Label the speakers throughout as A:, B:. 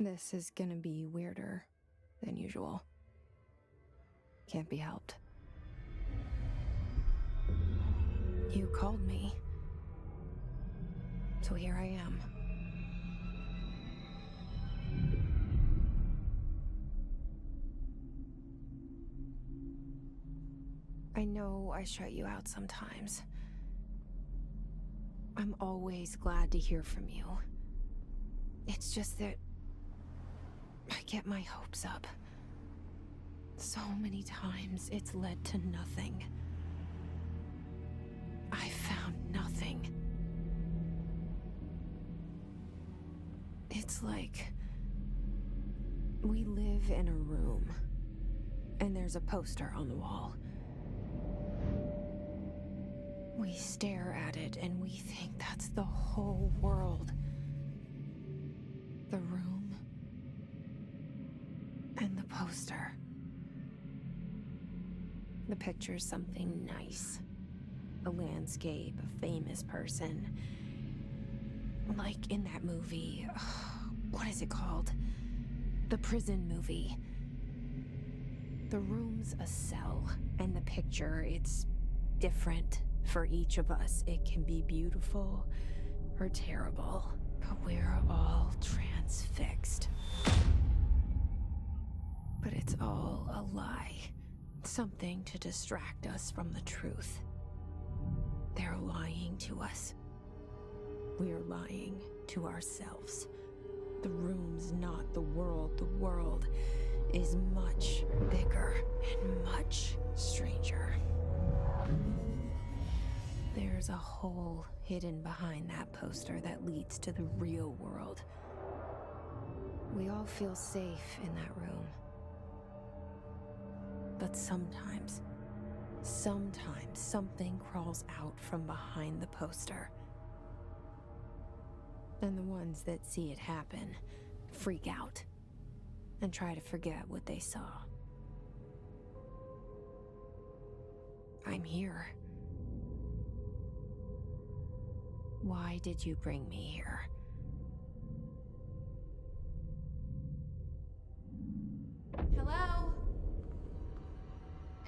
A: This is gonna be weirder than usual. Can't be helped. You called me. So here I am. I know I shut you out sometimes. I'm always glad to hear from you. It's just that I get my hopes up. So many times it's led to nothing. I found nothing. It's like we live in a room, and there's a poster on the wall. We stare at it and we think that's the whole world. The room and the poster. The picture's something nice. A landscape, a famous person. Like in that movie, what is it called? The prison movie. The room's a cell, and the picture, it's different for each of us. It can be beautiful or terrible, but we're all transfixed. But it's all a lie. Something to distract us from the truth. They're lying to us. We're lying to ourselves. The room's not the world. The world is much bigger and much stranger. There's a hole hidden behind that poster that leads to the real world. We all feel safe in that room. But sometimes something crawls out from behind the poster. And the ones that see it happen freak out and try to forget what they saw. I'm here. Why did you bring me here?
B: Hello?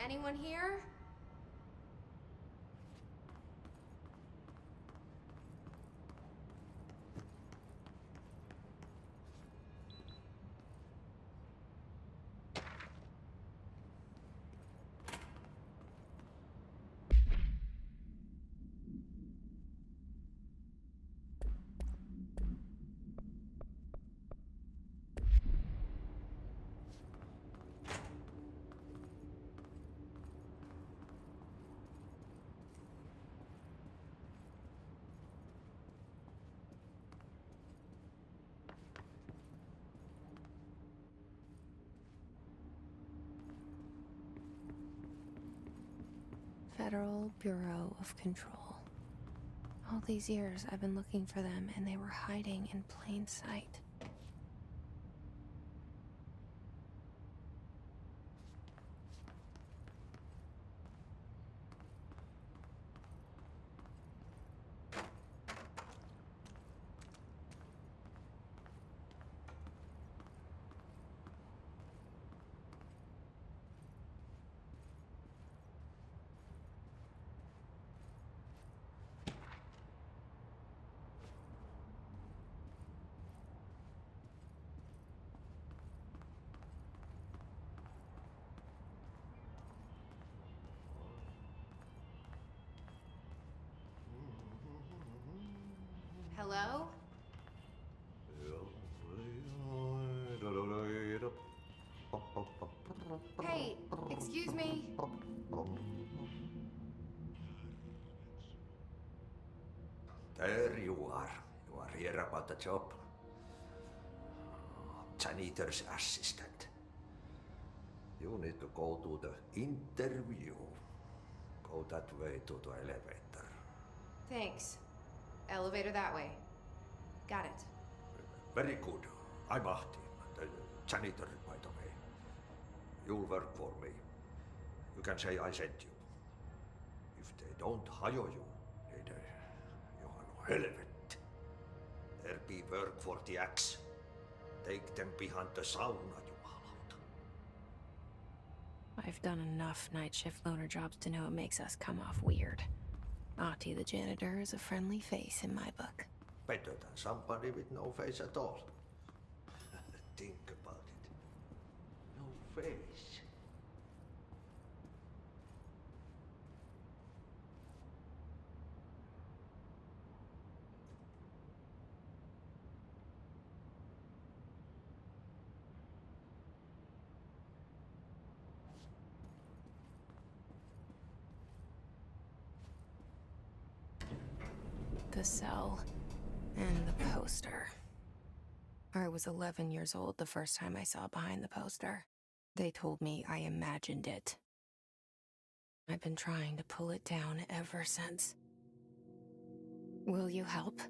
B: Anyone here?
A: Federal Bureau of Control. All these years I've been looking for them, and they were hiding in plain sight.
B: Hello? Hey, excuse me?
C: There you are. You are here about the job. Janitor's assistant. You need to go to the interview. Go that way to the elevator.
B: Thanks. Elevator that way. Got it.
C: Very good. I'm Ahti, the janitor, by the way. You'll work for me. You can say I sent you. If they don't hire you, then you are no helvet. There be work for the axe. Take them behind the sauna, jumalauta.
A: I've done enough night shift loner jobs to know it makes us come off weird. Ahti the janitor is a friendly face in my book.
C: Better than somebody with no face at all. Think about it. No face.
A: The cell and the poster. I was 11 years old the first time I saw behind the poster. They told me I imagined it. I've been trying to pull it down ever since. Will you help?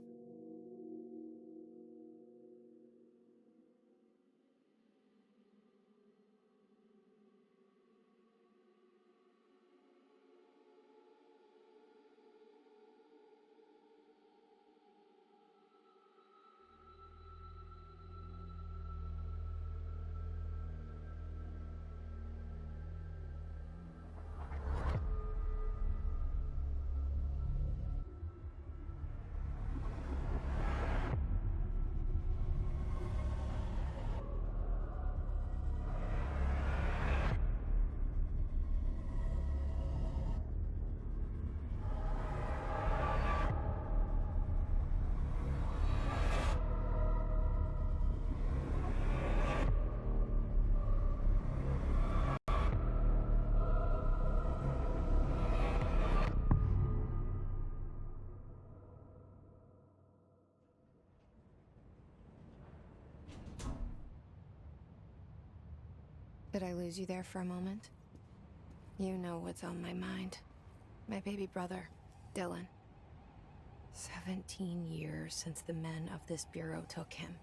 A: Did I lose you there for a moment? You know what's on my mind. My baby brother, Dylan. 17 years since the men of this bureau took him.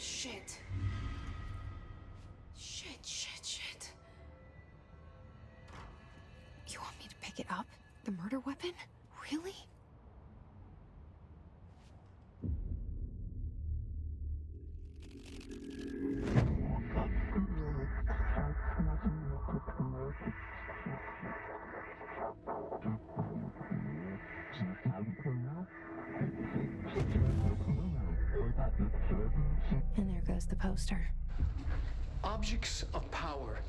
A: Shit. Shit. You want me to pick it up? The murder weapon? Really? And there goes the poster.
D: Objects of power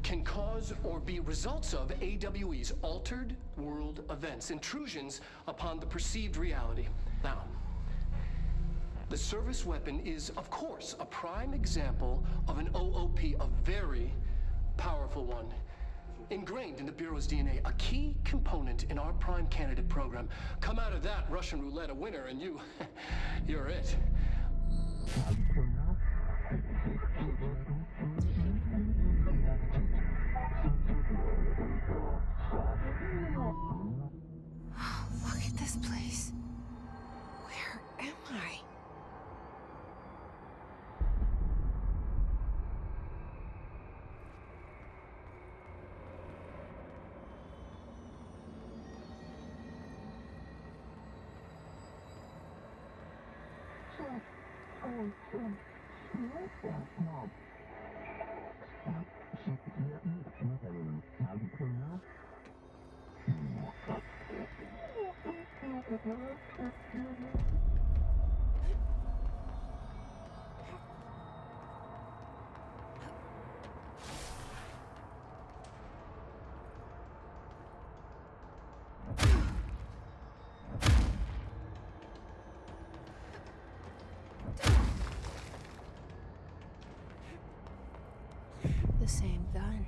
D: can cause or be results of AWE's altered world events, intrusions upon the perceived reality. Now, the service weapon is, of course, a prime example of an OOP, a very powerful one. Ingrained in the Bureau's DNA, a key component in our prime candidate program. Come out of that Russian roulette a winner and you're it.
A: Look at this place. Where am I? The same gun.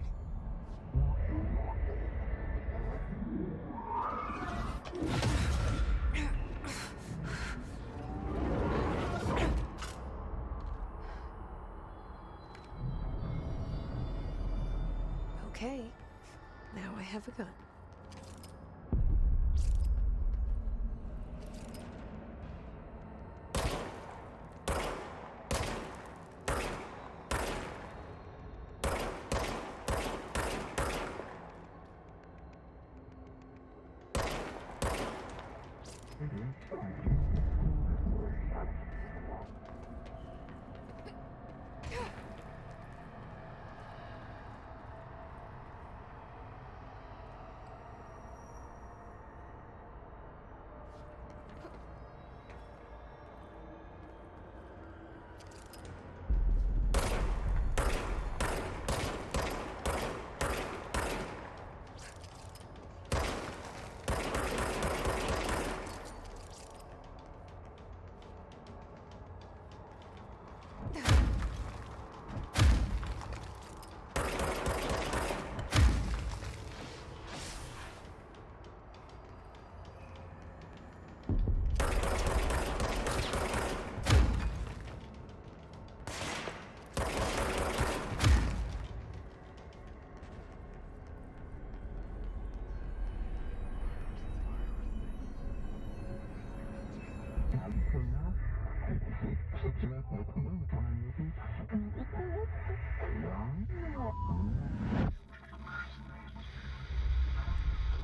A: Okay, now I have a gun.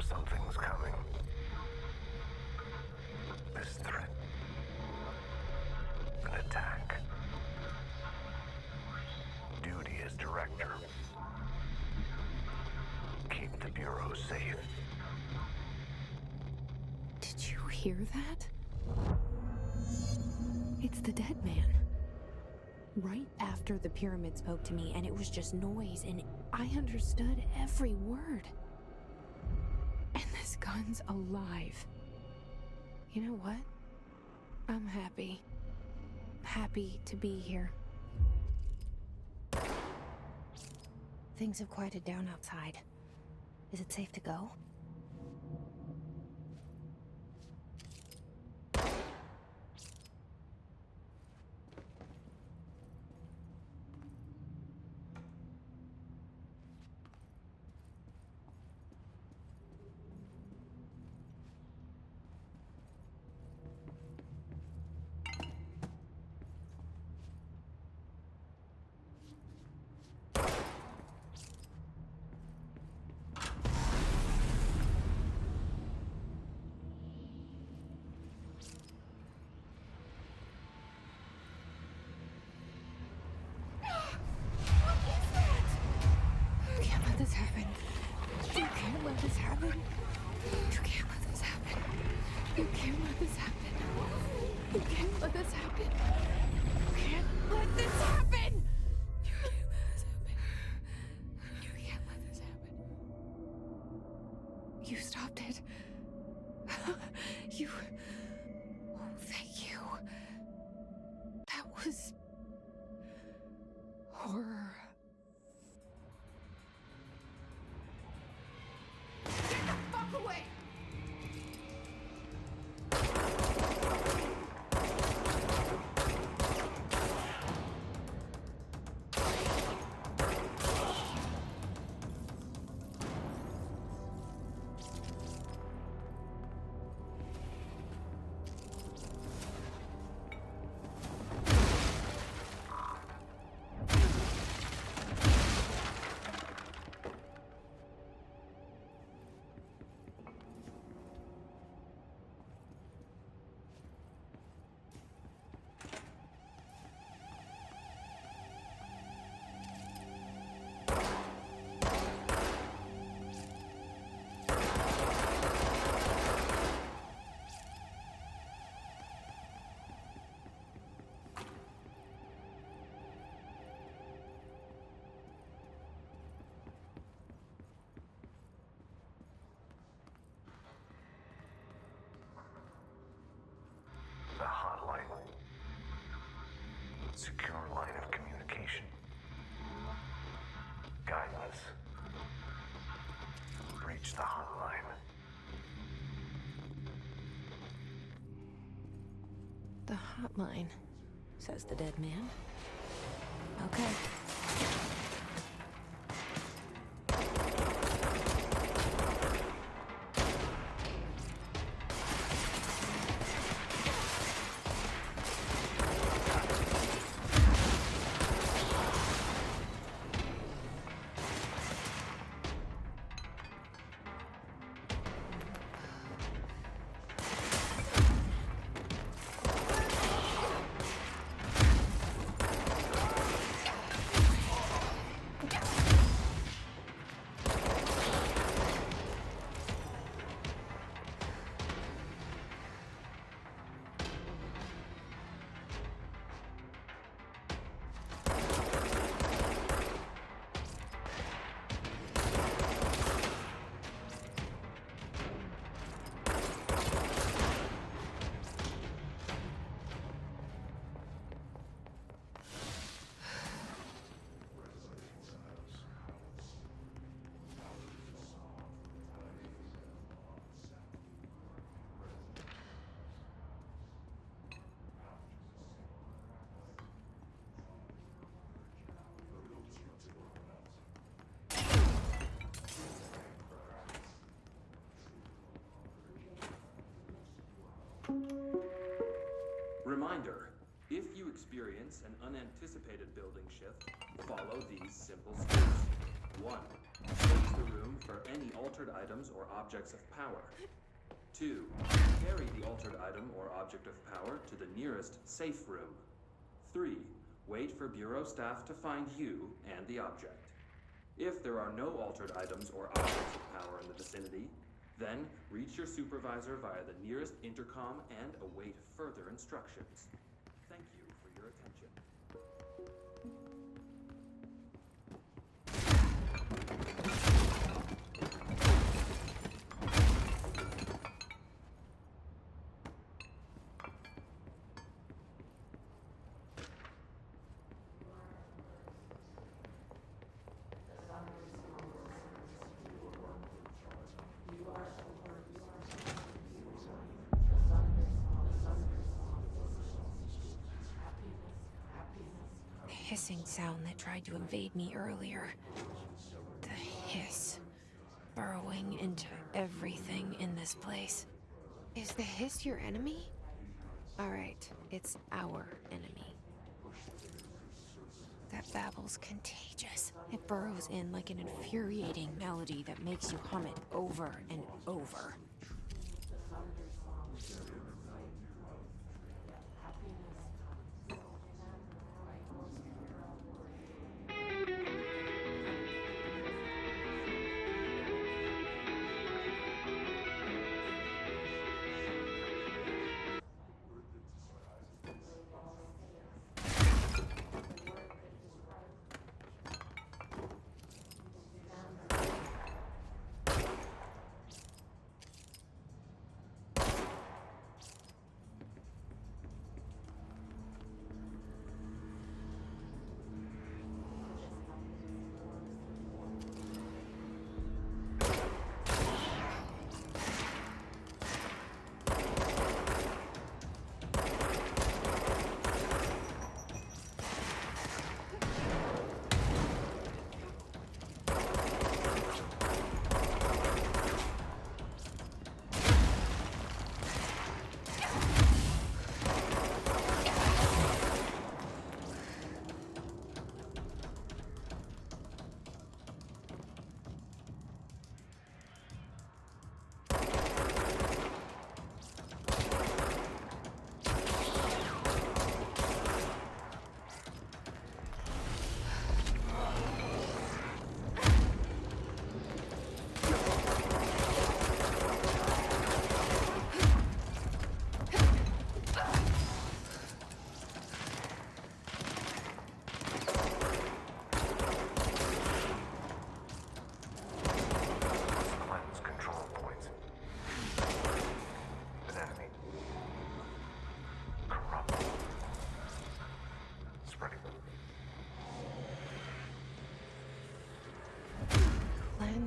E: Something's coming. This threat. An attack. Duty as director. Keep the Bureau safe.
A: Did you hear that? It's the dead man. Right after the pyramid spoke to me, and it was just noise, and I understood every word. And this gun's alive. You know what? I'm happy. Happy to be here. Things have quieted down outside. Is it safe to go? This happen. You can't let this happen. You can't let this happen. You can't let this happen. You can't let this happen. You can't let this happen. You can't let this happen. You can't let this happen. You stopped it. You. Oh, thank you. That was horror.
B: Away!
E: Secure line of communication. Guileless. Reach the hotline.
A: The hotline, says the dead man. Okay.
F: Reminder, if you experience an unanticipated building shift, follow these simple steps. 1. Search the room for any altered items or objects of power. 2. Carry the altered item or object of power to the nearest safe room. 3. Wait for Bureau staff to find you and the object. If there are no altered items or objects of power in the vicinity, then reach your supervisor via the nearest intercom and await further instructions. Thank you for your attention.
A: The hissing sound that tried to invade me earlier. The hiss. Burrowing into everything in this place. Is the hiss your enemy? Alright, it's our enemy. That babble's contagious. It burrows in like an infuriating melody that makes you hum it over and over.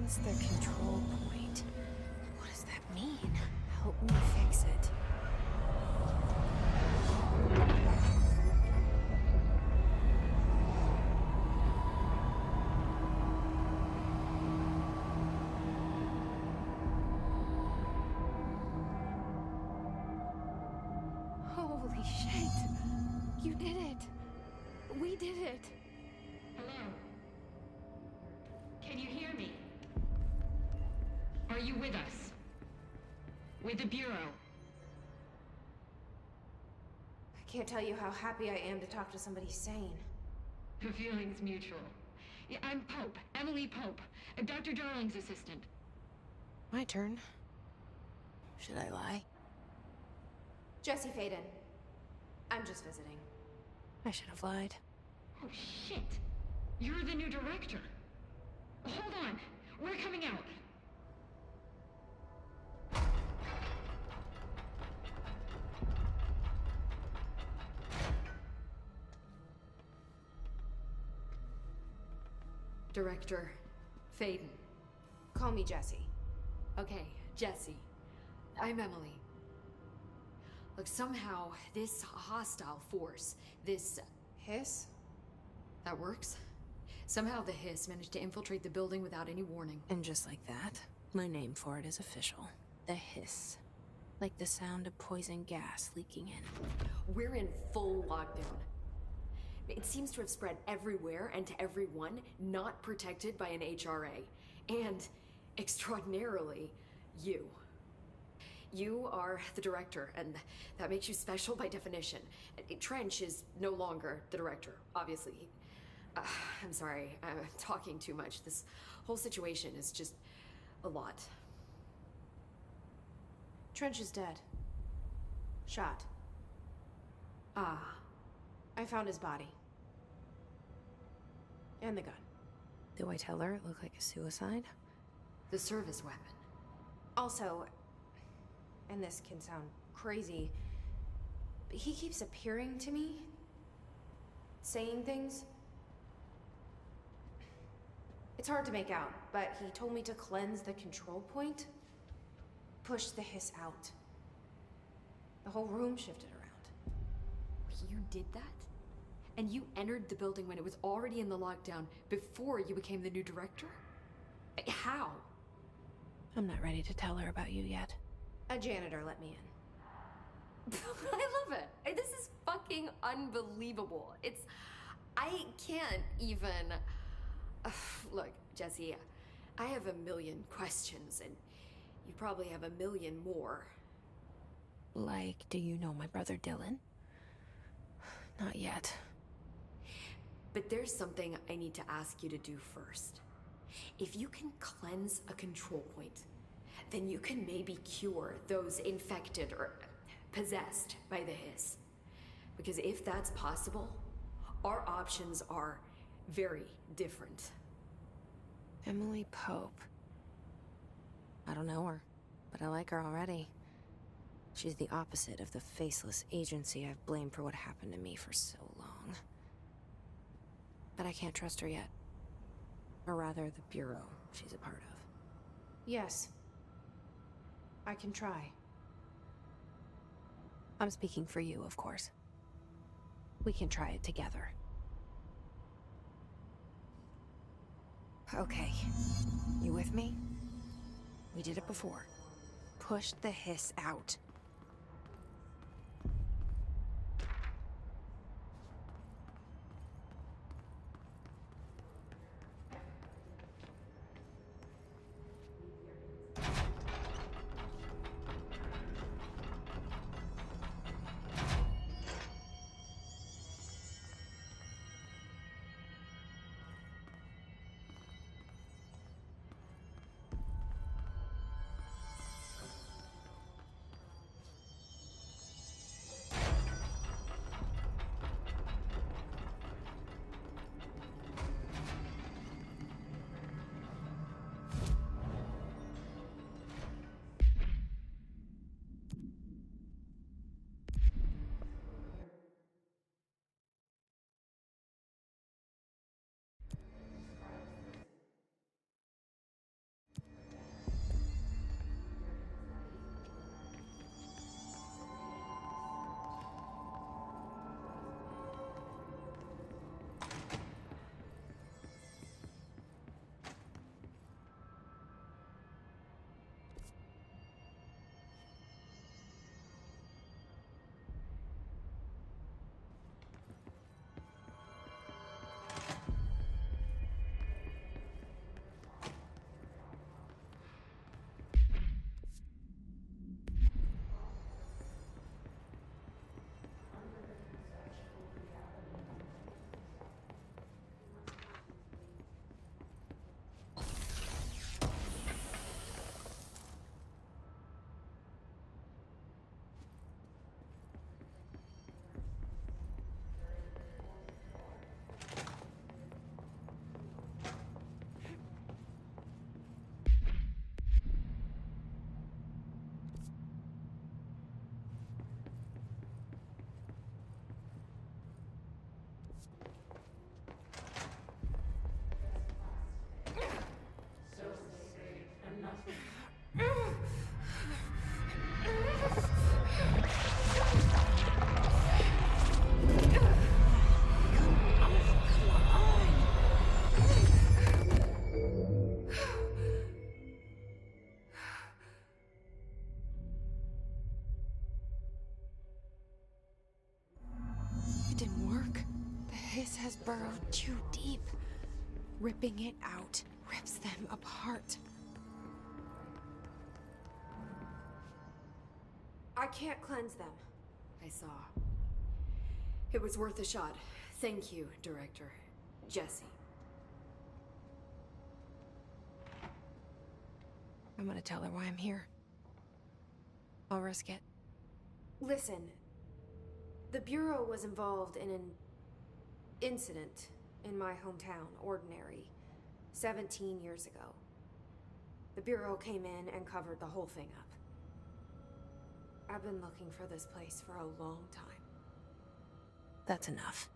A: Cleanse the control point. What does that mean? Help me fix it. Holy shit! You did it! We did it!
G: Hello? Can you hear me? Are you with us? With the Bureau?
A: I can't tell you how happy I am to talk to somebody sane.
G: The feeling's mutual. Yeah, I'm Pope, Emily Pope, Dr. Darling's assistant.
A: My turn. Should I lie?
B: Jesse Faden. I'm just visiting.
A: I should have lied.
G: Oh, shit. You're the new director. Hold on. We're coming out.
B: Director Faden.
A: Call me Jesse.
B: Okay, Jesse. I'm Emily. Look, somehow this hostile force, this
A: Hiss?
B: that works. Somehow the Hiss managed to infiltrate the building without any warning.
A: And just like that, my name for it is official. The Hiss. Like the sound of poison gas leaking in.
B: We're in full lockdown. It seems to have spread everywhere and to everyone not protected by an HRA. And, extraordinarily, you. You are the director, and that makes you special by definition. Trench is no longer the director, obviously. I'm sorry, I'm talking too much. This whole situation is just a lot.
A: Trench is dead. Shot.
B: Ah.
A: I found his body. And the gun. Do I tell her it looked like a suicide?
B: The service weapon.
A: Also, and this can sound crazy, but he keeps appearing to me, saying things. It's hard to make out, but he told me to cleanse the control point, push the Hiss out. The whole room shifted around.
B: You did that? And you entered the building when it was already in the lockdown before you became the new director? How?
A: I'm not ready to tell her about you yet. A janitor let me in.
B: I love it. This is fucking unbelievable. I can't even... Look, Jesse, I have a million questions, and you probably have a million more.
A: Like, do you know my brother Dylan? Not yet.
B: But there's something I need to ask you to do first. If you can cleanse a control point, then you can maybe cure those infected or possessed by the Hiss. Because if that's possible, our options are very different.
A: Emily Pope. I don't know her, but I like her already. She's the opposite of the faceless agency I've blamed for what happened to me for so long. But I can't trust her yet. Or rather, the Bureau she's a part of. Yes. I can try. I'm speaking for you, of course. We can try it together. Okay. You with me? We did it before. Push the Hiss out. hiss has burrowed too deep. Ripping it out rips them apart. I can't cleanse them.
B: I saw. It was worth a shot. Thank you, Director. Jesse.
A: I'm gonna tell her why I'm here. I'll risk it. Listen, the Bureau was involved in an incident in my hometown, Ordinary, 17 years ago. The Bureau came in and covered the whole thing up. I've been looking for this place for a long time. That's enough.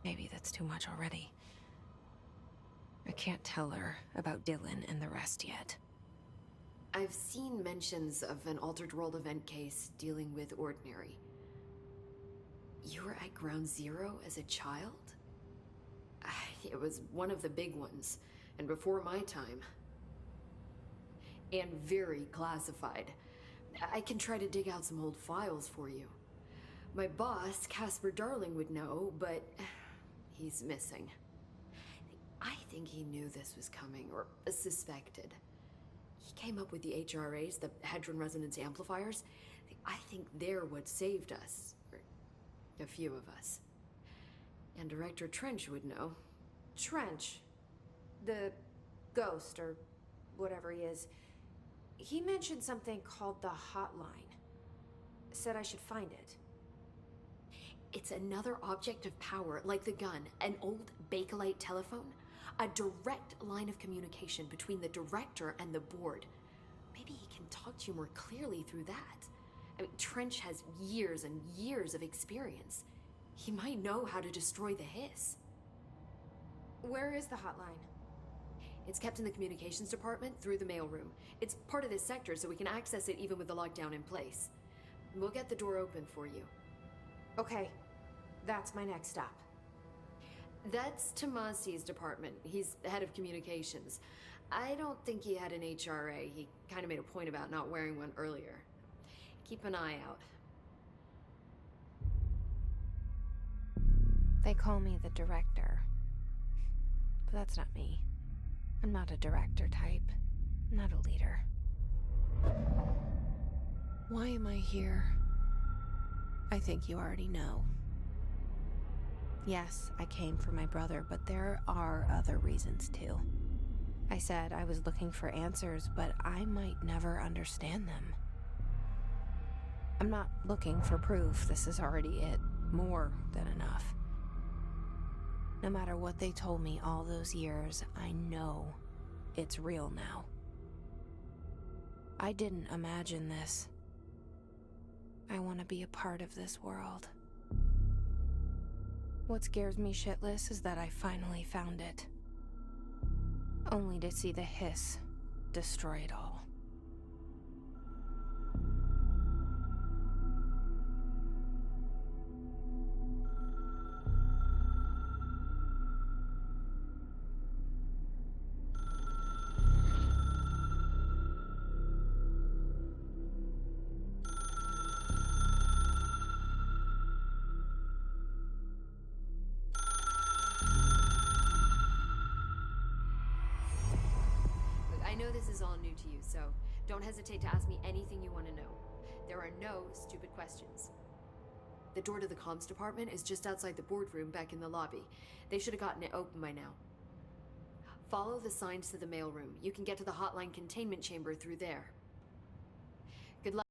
A: Maybe that's too much already. I can't tell her about Dylan and the rest yet.
B: I've seen mentions of an Altered World event case dealing with Ordinary. You were at Ground Zero as a child? It was one of the big ones, and before my time. And very classified. I can try to dig out some old files for you. My boss, Casper Darling, would know, but he's missing. I think he knew this was coming, or suspected. He came up with the HRAs, the Hadron Resonance Amplifiers. I think they're what saved us. Or a few of us. And Director Trench would know.
A: Trench, the ghost, or whatever he is, he mentioned something called the Hotline. Said I should find it.
B: It's another object of power, like the gun, an old Bakelite telephone. A direct line of communication between the director and the board. Maybe he can talk to you more clearly through that. I mean, Trench has years and years of experience. He might know how to destroy the hiss.
A: Where is the hotline?
B: It's kept in the communications department through the mailroom. It's part of this sector, so we can access it even with the lockdown in place. We'll get the door open for you.
A: Okay, that's my next stop.
B: That's Tomasi's department. He's the head of communications. I don't think he had an HRA. He kind of made a point about not wearing one earlier. Keep an eye out.
A: They call me the director. But that's not me. I'm not a director type. I'm not a leader. Why am I here? I think you already know. Yes, I came for my brother, but there are other reasons too. I said I was looking for answers, but I might never understand them. I'm not looking for proof. This is already it. More than enough. No matter what they told me all those years, I know it's real now. I didn't imagine this. I want to be a part of this world. What scares me shitless is that I finally found it. Only to see the hiss destroy it all.
B: I know this is all new to you, so don't hesitate to ask me anything you want to know. There are no stupid questions. The door to the comms department is just outside the boardroom back in the lobby. They should have gotten it open by now. Follow the signs to the mailroom. You can get to the hotline containment chamber through there. Good luck.